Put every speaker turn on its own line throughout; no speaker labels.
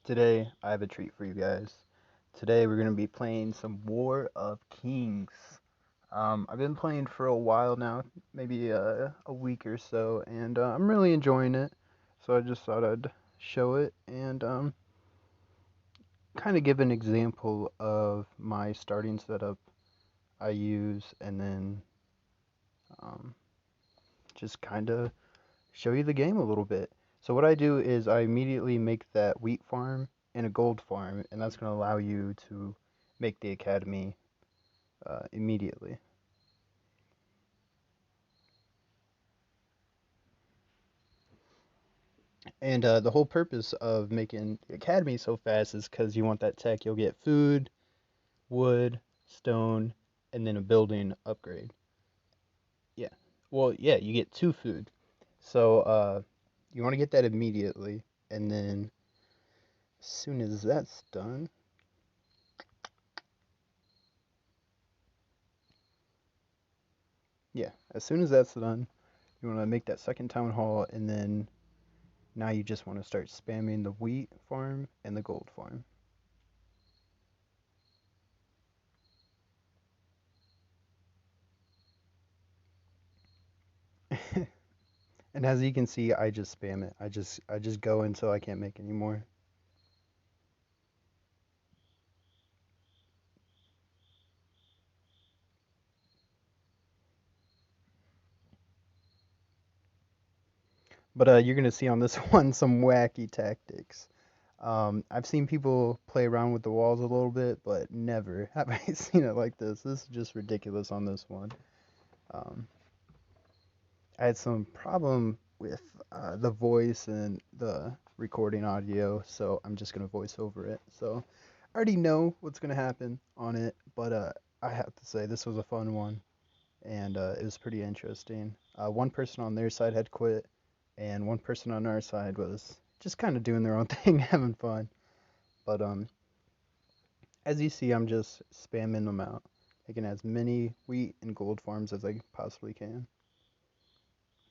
Today, I have a treat for you guys. Today, we're going to be playing some War of Kings. I've been playing for a while now, maybe a week or so, and I'm really enjoying it. So I just thought I'd show it and kind of give an example of my starting setup I use, and then um, just kind of show you the game a little bit. So what I do is I immediately make that wheat farm and a gold farm, and that's going to allow you to make the academy immediately. And the whole purpose of making the academy so fast is because you want that tech. You'll get food, wood, stone, and then a building upgrade. Yeah. Well, yeah, you get two food. So you want to get that immediately, and then as soon as that's done, yeah, as soon as that's done, you want to make that second town hall, and then now you just want to start spamming the wheat farm and the gold farm. And as you can see, I just spam it. I just go until I can't make any more. But you're gonna see on this one some wacky tactics. I've seen people play around with the walls a little bit, but never have I seen it like this. This is just ridiculous on this one. Um, I had some problem with the voice and the recording audio, so I'm just gonna voice over it. So I already know what's gonna happen on it, but I have to say this was a fun one, and it was pretty interesting. One person on their side had quit, and one person on our side was just kind of doing their own thing, having fun. But as you see, I'm just spamming them out, making as many wheat and gold farms as I possibly can.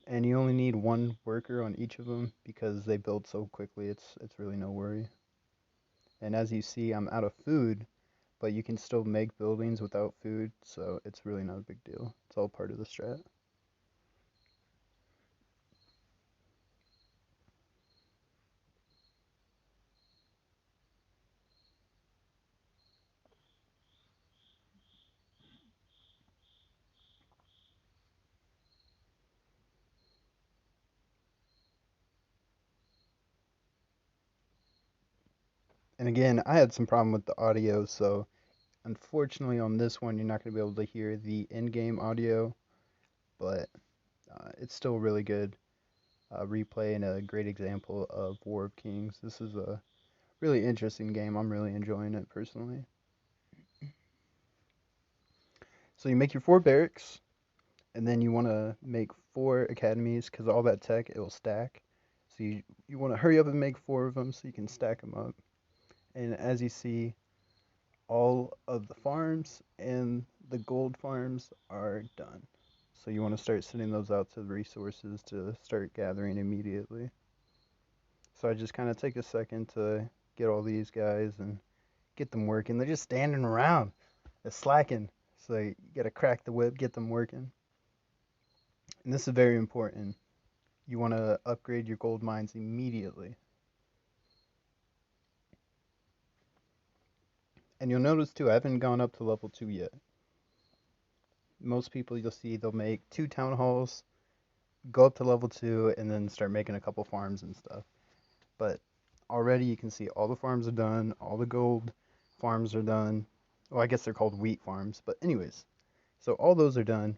And you only need one worker on each of them because they build so quickly. It's really no worry. And as you see, I'm out of food, but you can still make buildings without food, so it's really not a big deal. It's all part of the strat. And again, I had some problem with the audio, so unfortunately on this one you're not going to be able to hear the in-game audio, but it's still really good replay and a great example of War of Kings. This is a really interesting game. I'm really enjoying it personally. So you make your four barracks, and then you want to make four academies because all that tech it will stack. So you want to hurry up and make four of them so you can stack them up. And as you see, all of the farms and the gold farms are done. So you want to start sending those out to the resources to start gathering immediately. So I just kind of take a second to get all these guys and get them working. They're just standing around. They're slacking. So you got to crack the whip, get them working. And this is very important. You want to upgrade your gold mines immediately. And you'll notice too, I haven't gone up to level 2 yet. Most people you'll see they'll make two town halls, go up to level 2, and then start making a couple farms and stuff. But already you can see all the farms are done, all the gold farms are done. Well, I guess they're called wheat farms, but anyways. So all those are done.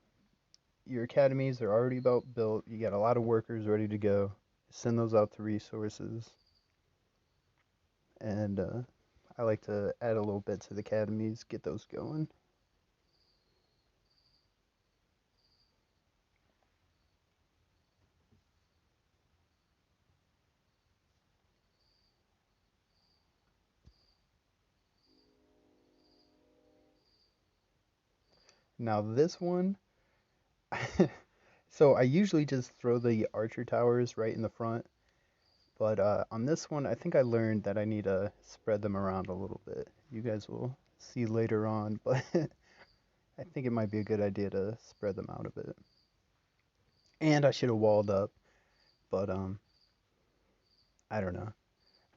Your academies are already about built. You got a lot of workers ready to go. Send those out to resources. And I like to add a little bit to the academies, get those going. Now this one, so I usually just throw the archer towers right in the front, But on this one, I think I learned that I need to spread them around a little bit. You guys will see later on, but I think it might be a good idea to spread them out a bit. And I should have walled up, but I don't know.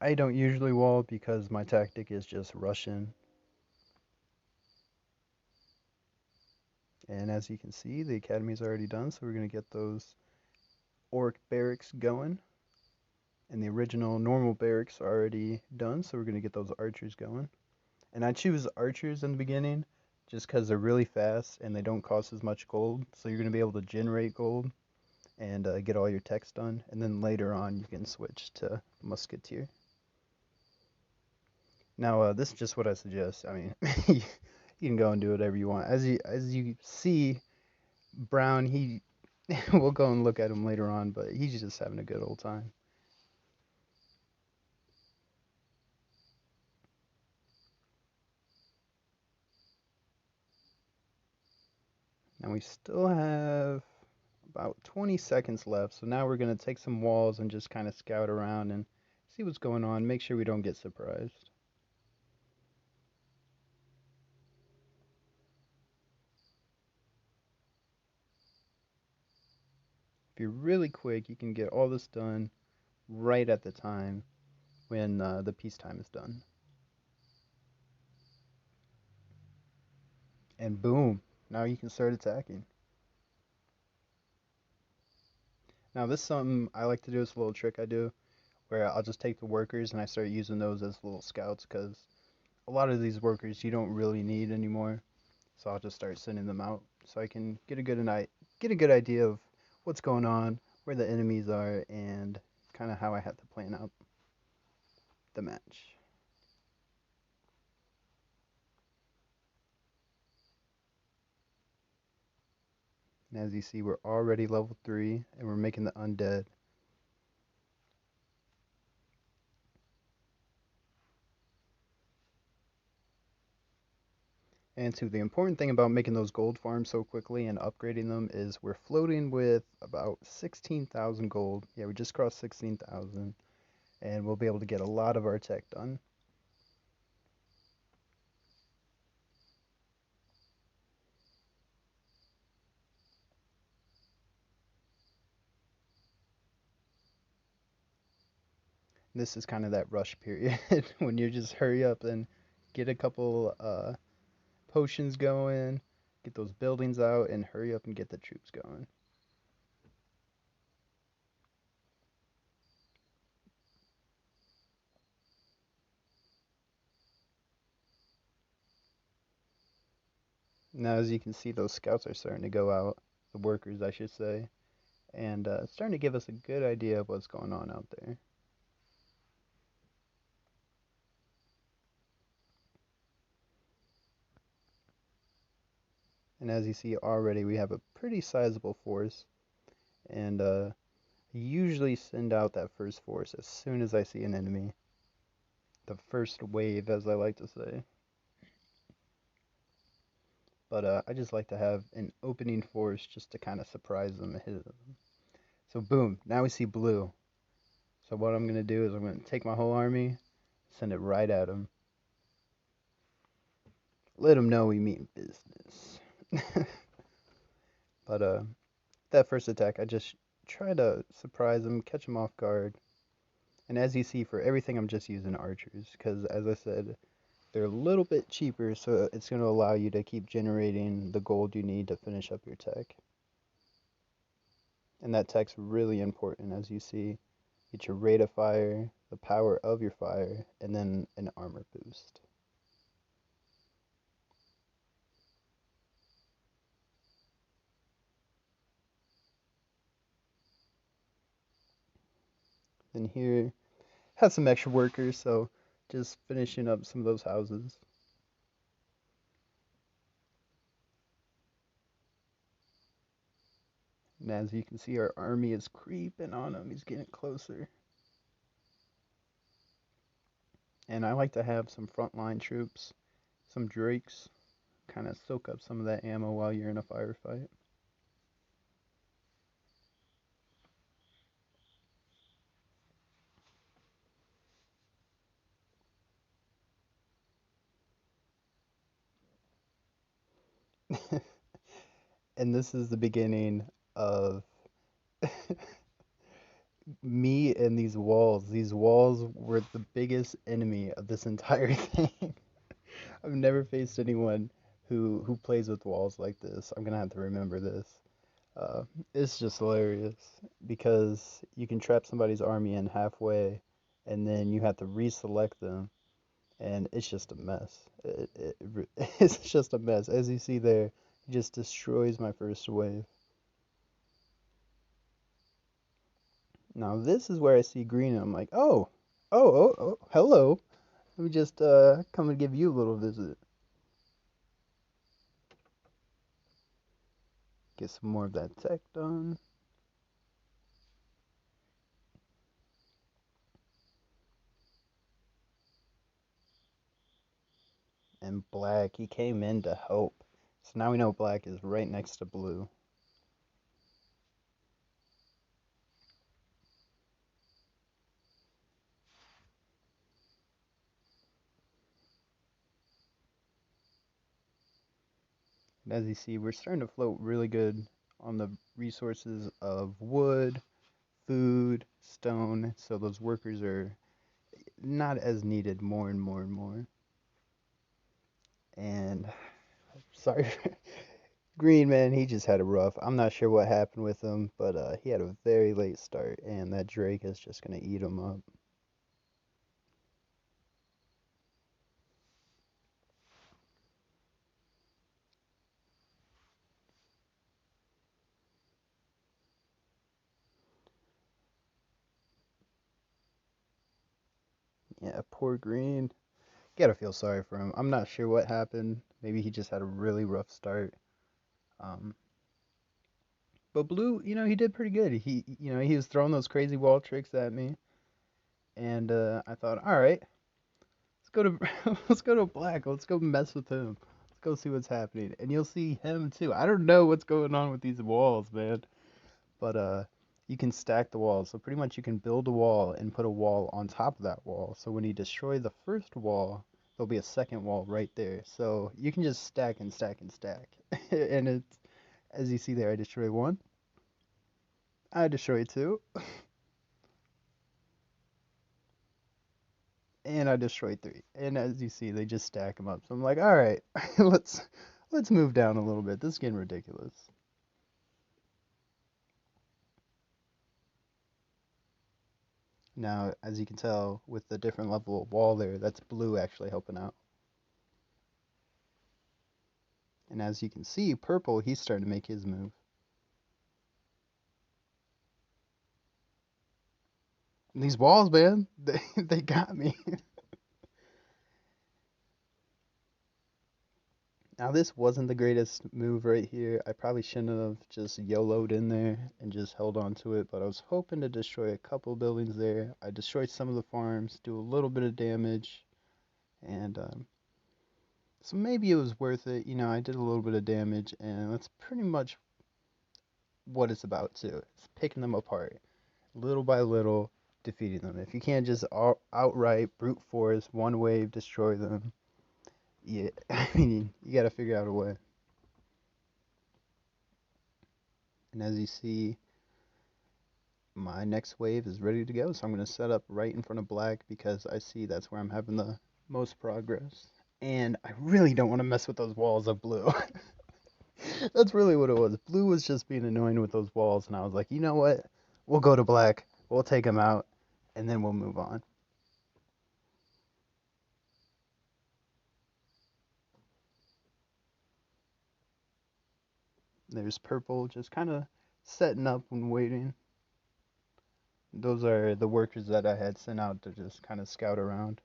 I don't usually wall because my tactic is just rushing. And as you can see, the academy's already done, so we're gonna get those orc barracks going. And the original normal barracks are already done, so we're gonna get those archers going. And I choose archers in the beginning just because they're really fast and they don't cost as much gold. So you're gonna be able to generate gold and get all your techs done. And then later on, you can switch to musketeer. Now, this is just what I suggest. I mean, you can go and do whatever you want. As you see, Brown, he we'll go and look at him later on, but he's just having a good old time. Now we still have about 20 seconds left, so now we're gonna take some walls and just kind of scout around and see what's going on. Make sure we don't get surprised. If you're really quick, you can get all this done right at the time when the peacetime is done. And boom, now you can start attacking. Now this is something I like to do. It's a little trick I do where I'll just take the workers and I start using those as little scouts because a lot of these workers you don't really need anymore. So I'll just start sending them out so I can get a good idea of what's going on, where the enemies are, and kind of how I have to plan out the match. And as you see, we're already level 3 and we're making the undead. And two, the important thing about making those gold farms so quickly and upgrading them is we're floating with about 16,000 gold. Yeah, we just crossed 16,000 and we'll be able to get a lot of our tech done. This is kind of that rush period when you just hurry up and get a couple potions going, get those buildings out, and hurry up and get the troops going. Now, as you can see, those scouts are starting to go out, the workers, I should say, and starting to give us a good idea of what's going on out there. And as you see already, we have a pretty sizable force, and I usually send out that first force as soon as I see an enemy. The first wave, as I like to say. But I just like to have an opening force just to kind of surprise them and hit them. So boom, now we see blue. So what I'm gonna do is I'm gonna take my whole army, send it right at them. Let them know we mean business. But that first attack, I just try to surprise them, catch them off guard. And as you see, for everything, I'm just using archers because, as I said, they're a little bit cheaper, so it's going to allow you to keep generating the gold you need to finish up your tech. And that tech's really important, as you see. Get your rate of fire, the power of your fire, and then an armor boost. Then here, has some extra workers, so just finishing up some of those houses. And as you can see, our army is creeping on him. He's getting closer. And I like to have some frontline troops, some drakes, kind of soak up some of that ammo while you're in a firefight. And this is the beginning of me and these walls. These walls were the biggest enemy of this entire thing. I've never faced anyone who plays with walls like this. I'm gonna have to remember this. Uh, it's just hilarious because you can trap somebody's army in halfway, and then you have to reselect them, and it's just a mess. It's just a mess. As you see there, it just destroys my first wave. Now this is where I see green, and I'm like, oh, hello. Let me just come and give you a little visit. Get some more of that tech done. And black, he came in to help. So now we know black is right next to blue. And as you see, we're starting to float really good on the resources of wood, food, stone. So those workers are not as needed more and more and more. And sorry, Green Man, he just had a rough. I'm not sure what happened with him, but he had a very late start, and that Drake is just gonna eat him up. Yeah, poor Green. Gotta feel sorry for him. I'm not sure what happened. Maybe he just had a really rough start. Um, but Blue, he did pretty good. He was throwing those crazy wall tricks at me, and I thought, all right, let's go to let's go to Black. Let's go mess with him. Let's go see what's happening, and you'll see him too. I don't know what's going on with these walls, man, but you can stack the walls. So pretty much you can build a wall and put a wall on top of that wall. So when you destroy the first wall, there'll be a second wall right there. So you can just stack and stack and stack, and it's as you see there. I destroy one. I destroy two. And I destroyed three. And as you see, they just stack them up. So I'm like, all right, let's move down a little bit. This is getting ridiculous. Now, as you can tell, with the different level of wall there, that's blue actually helping out. And as you can see, purple, he's starting to make his move. And these walls, man, they got me. Now, this wasn't the greatest move right here. I probably shouldn't have just YOLO'd in there and just held on to it, but I was hoping to destroy a couple buildings there. I destroyed some of the farms, do a little bit of damage, and so maybe it was worth it. I did a little bit of damage, and that's pretty much what it's about, too. It's picking them apart, little by little, defeating them. If you can't just outright brute force, one wave, destroy them, yeah, I mean, you gotta figure out a way. And as you see, my next wave is ready to go, so I'm going to set up right in front of black because I see that's where I'm having the most progress. And I really don't want to mess with those walls of blue. That's really what it was. Blue was just being annoying with those walls, and I was like, you know what? We'll go to black, we'll take him out, and then we'll move on. There's purple just kind of setting up and waiting. Those are the workers that I had sent out to just kind of scout around.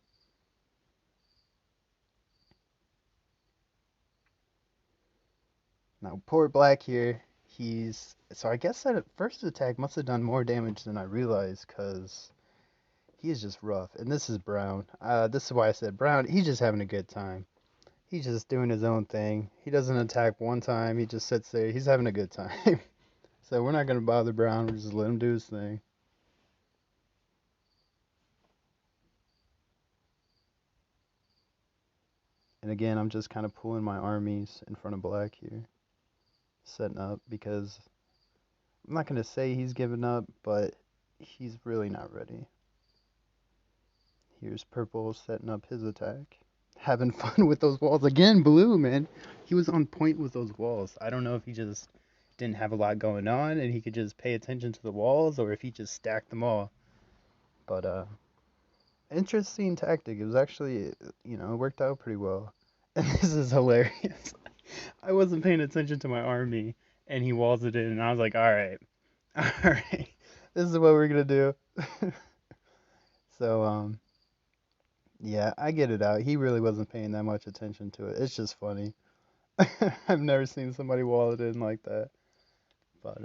Now, poor Black here, so I guess that first attack must have done more damage than I realized because he is just rough. And this is Brown. This is why I said Brown, he's just having a good time. He's just doing his own thing. He doesn't attack one time, he just sits there. He's having a good time. So we're not going to bother Brown, we're just let him do his thing. And again, I'm just kind of pulling my armies in front of black here, setting up because I'm not going to say he's given up, but he's really not ready. Here's purple setting up his attack. Having fun with those walls. Again, blue, man. He was on point with those walls. I don't know if he just didn't have a lot going on and he could just pay attention to the walls or if he just stacked them all. But interesting tactic. It was actually, it worked out pretty well. And this is hilarious. I wasn't paying attention to my army and he walls it in and I was like, "All right. All right. This is what we're going to do." So yeah, I get it out. He really wasn't paying that much attention to it. It's just funny. I've never seen somebody wall it in like that. But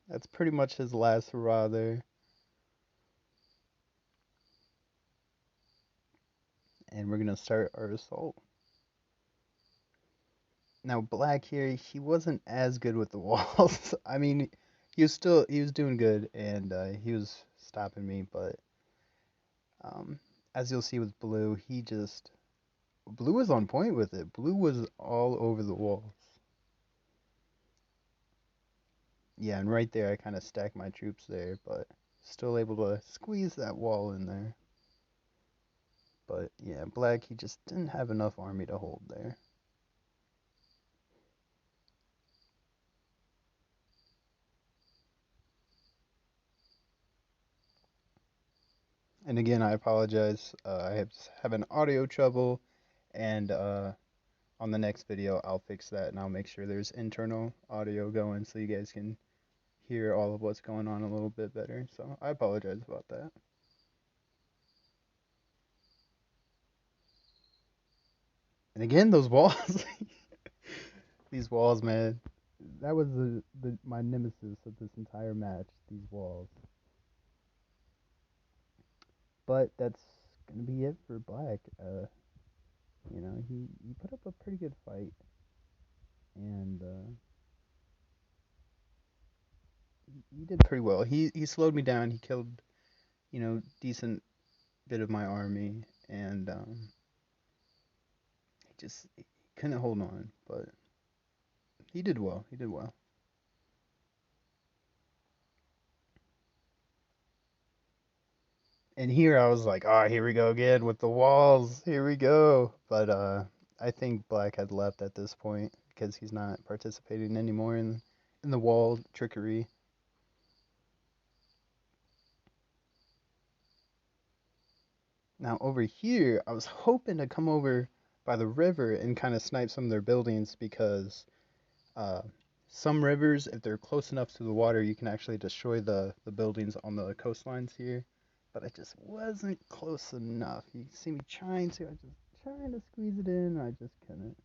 that's pretty much his last hurrah there. And we're gonna start our assault. Now black here, he wasn't as good with the walls. I mean, he was doing good and he was stopping me, but um, as you'll see with blue, blue was on point with it. Blue was all over the walls. Yeah, and right there I kind of stacked my troops there, but still able to squeeze that wall in there. But yeah, black, he just didn't have enough army to hold there. And again, I apologize. I have having audio trouble, and on the next video, I'll fix that and I'll make sure there's internal audio going so you guys can hear all of what's going on a little bit better. So I apologize about that. And again, those walls, these walls, man, that was my nemesis of this entire match. These walls. But that's gonna be it for Black. He put up a pretty good fight, and he did pretty well. He slowed me down. He killed decent bit of my army, and he couldn't hold on, but he did well. He did well. And here I was like, oh, here we go again with the walls. Here we go. But I think Black had left at this point because he's not participating anymore in the wall trickery. Now over here, I was hoping to come over by the river and kind of snipe some of their buildings because uh, some rivers, if they're close enough to the water, you can actually destroy the buildings on the coastlines here. But I just wasn't close enough. You can see me I just trying to squeeze it in, I just couldn't.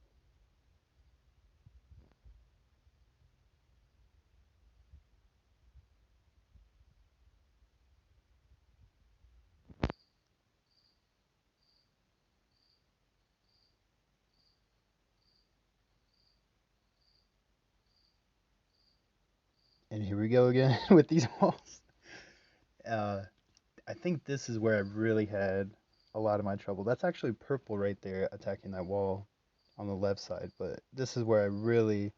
And here we go again with these walls. Uh, I think this is where I really had a lot of my trouble. That's actually purple right there attacking that wall on the left side, but this is where I really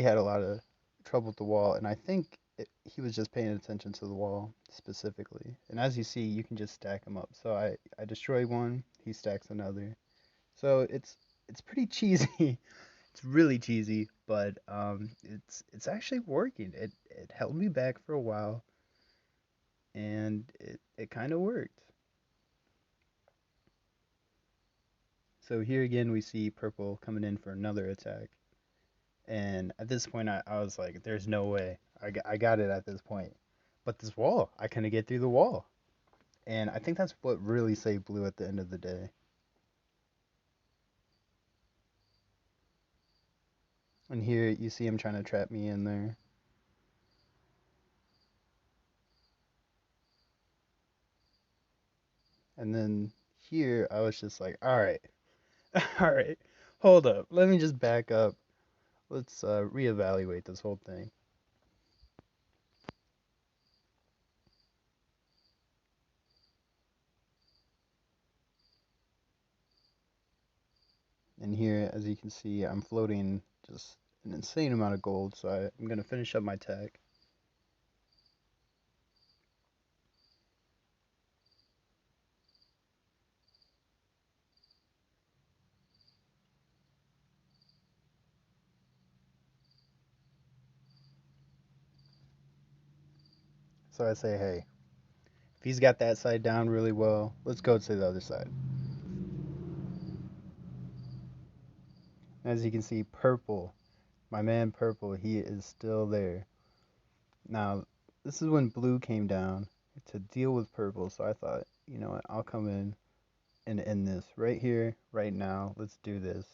had a lot of trouble with the wall, and I think he was just paying attention to the wall specifically. And as you see, you can just stack them up. So I destroy one, he stacks another. So it's pretty cheesy. It's really cheesy, but it's actually working. It held me back for a while, and it kind of worked. So here again, we see purple coming in for another attack. And at this point, I was like, there's no way. I got it at this point. But this wall, I couldn't get through the wall. And I think that's what really saved blue at the end of the day. And here you see him trying to trap me in there. And then here I was just like, all right, all right, hold up. Let me just back up. Let's reevaluate this whole thing. And here, as you can see, I'm floating just an insane amount of gold, so I'm going to finish up my tech. So I say, hey, if he's got that side down really well, let's go to the other side. As you can see, Purple, my man Purple, he is still there. Now, this is when Blue came down to deal with Purple, so I thought, you know what, I'll come in and end this right here, right now. Let's do this.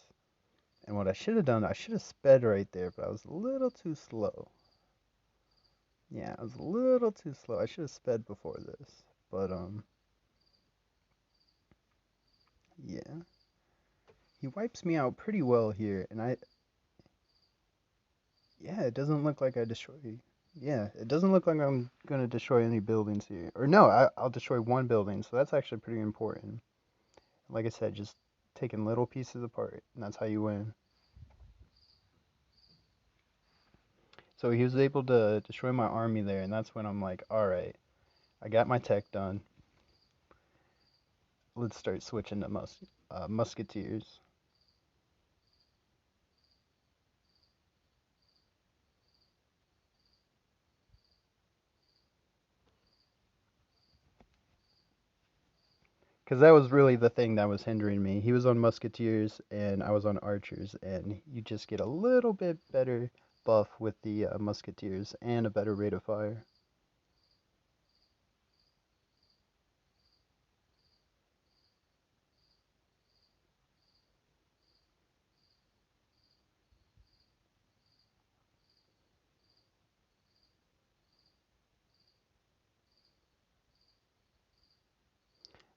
And what I should have done, I should have sped right there, but I was a little too slow. Yeah, I was a little too slow. I should have sped before this. But yeah. He wipes me out pretty well here, and yeah, it doesn't look like I destroy. Yeah, it doesn't look like I'm gonna destroy any buildings here. Or no, I'll destroy one building, so that's actually pretty important. Like I said, just taking little pieces apart, and that's how you win. So he was able to destroy my army there, and that's when I'm like, all right, I got my tech done. Let's start switching to musketeers. Because that was really the thing that was hindering me. He was on musketeers, and I was on archers, and you just get a little bit better buff with the musketeers and a better rate of fire.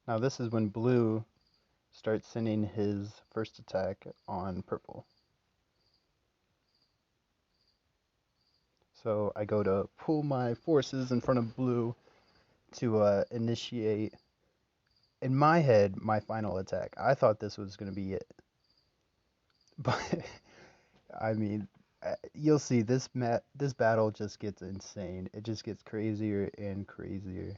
Now this is when blue starts sending his first attack on purple. So I go to pull my forces in front of blue to initiate, in my head, my final attack. I thought this was going to be it. But, I mean, you'll see this battle just gets insane. It just gets crazier and crazier.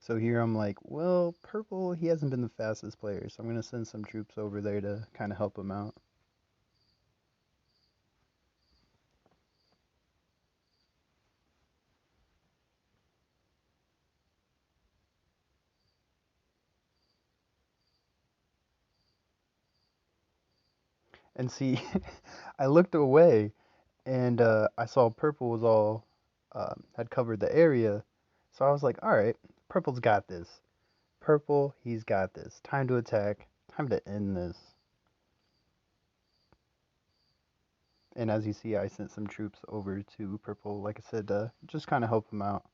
So here I'm like, well, purple, he hasn't been the fastest player, so I'm going to send some troops over there to kind of help him out. And see, I looked away and I saw purple was all had covered the area. So I was like, all right, purple's got this. Purple, he's got this. Time to attack. Time to end this. And as you see, I sent some troops over to purple, like I said, to just kind of help him out.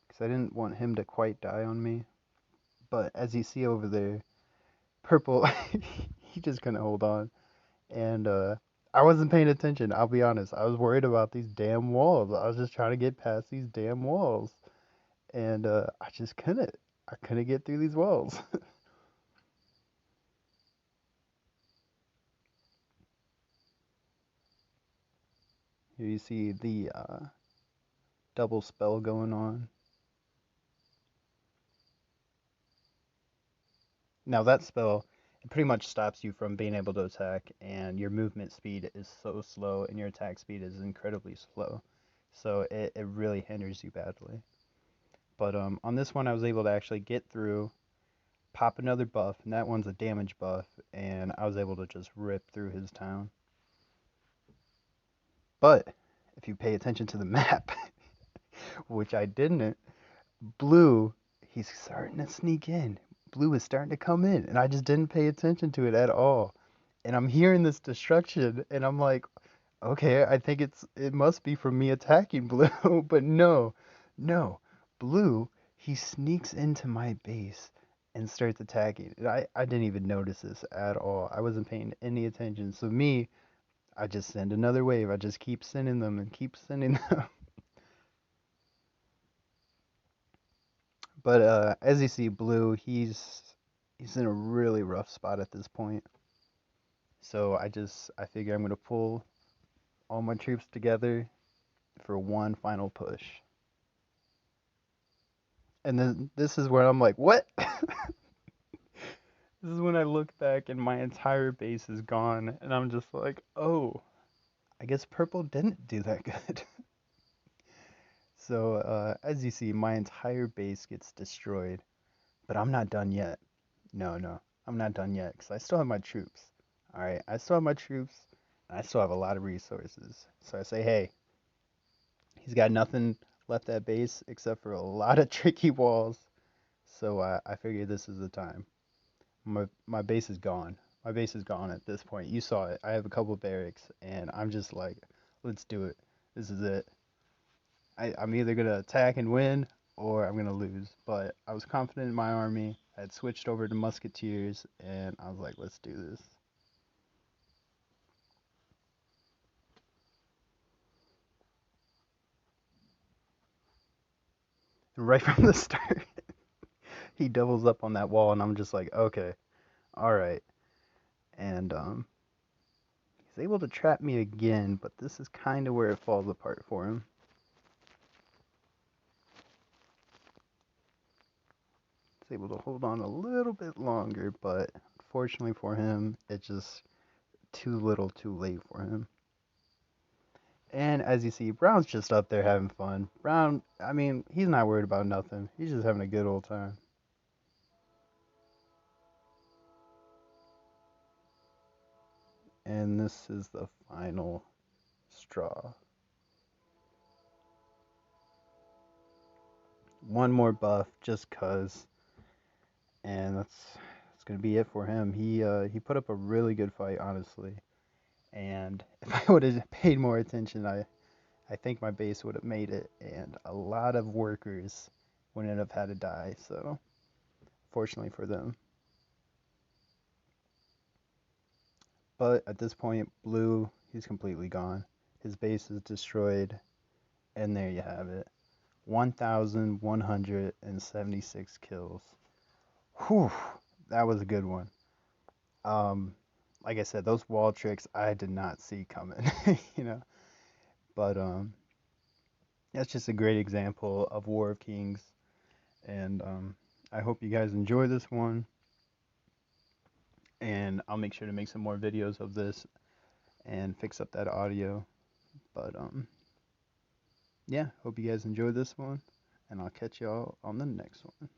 Because I didn't want him to quite die on me. But as you see over there, purple, he just couldn't hold on. And I wasn't paying attention. I'll be honest. I was worried about these damn walls. I was just trying to get past these damn walls, and I just couldn't. I couldn't get through these walls. Here you see the double spell going on. Now that spell, it pretty much stops you from being able to attack, and your movement speed is so slow, and your attack speed is incredibly slow. So it really hinders you badly. But on this one, I was able to actually get through, pop another buff, and that one's a damage buff, and I was able to just rip through his town. But if you pay attention to the map, which I didn't, blue, he's starting to sneak in. Blue is starting to come in, and I just didn't pay attention to it at all. And I'm hearing this destruction, and I'm like, okay, I think it must be from me attacking blue, but no, no, blue, he sneaks into my base and starts attacking. And I didn't even notice this at all. I wasn't paying any attention. So me, I just send another wave. I just keep sending them and keep sending them. But as you see, blue, he's in a really rough spot at this point. So I figure I'm gonna pull all my troops together for one final push. And then this is where I'm like, what? This is when I look back and my entire base is gone, and I'm just like, oh, I guess purple didn't do that good. So, as you see, my entire base gets destroyed, but I'm not done yet. No, no, I'm not done yet, because I still have my troops. Alright, I still have my troops, and I still have a lot of resources. So I say, hey, he's got nothing left at base except for a lot of tricky walls. So I figured this is the time. My base is gone. My base is gone at this point. You saw it. I have a couple of barracks, and I'm just like, let's do it. This is it. I'm either gonna attack and win, or I'm gonna lose. But I was confident in my army. I had switched over to musketeers, and I was like, let's do this. And right from the start, he doubles up on that wall, and I'm just like, okay, all right. And he's able to trap me again, but this is kind of where it falls apart for him. He's able to hold on a little bit longer, but unfortunately for him, it's just too little too late for him. And as you see, Brown's just up there having fun. Brown, I mean, he's not worried about nothing. He's just having a good old time. And this is the final straw. One more buff just cuz, and that's gonna be it for him. He put up a really good fight, honestly. And if I would have paid more attention, I think my base would have made it, and a lot of workers wouldn't have had to die. So fortunately for them. But at this point, blue, he's completely gone. His base is destroyed, and there you have it. 1,176 kills. Whew, that was a good one. Um, like I said, those wall tricks I did not see coming, you know. But that's just a great example of War of Kings, and I hope you guys enjoy this one. And I'll make sure to make some more videos of this and fix up that audio. But yeah, hope you guys enjoy this one, and I'll catch y'all on the next one.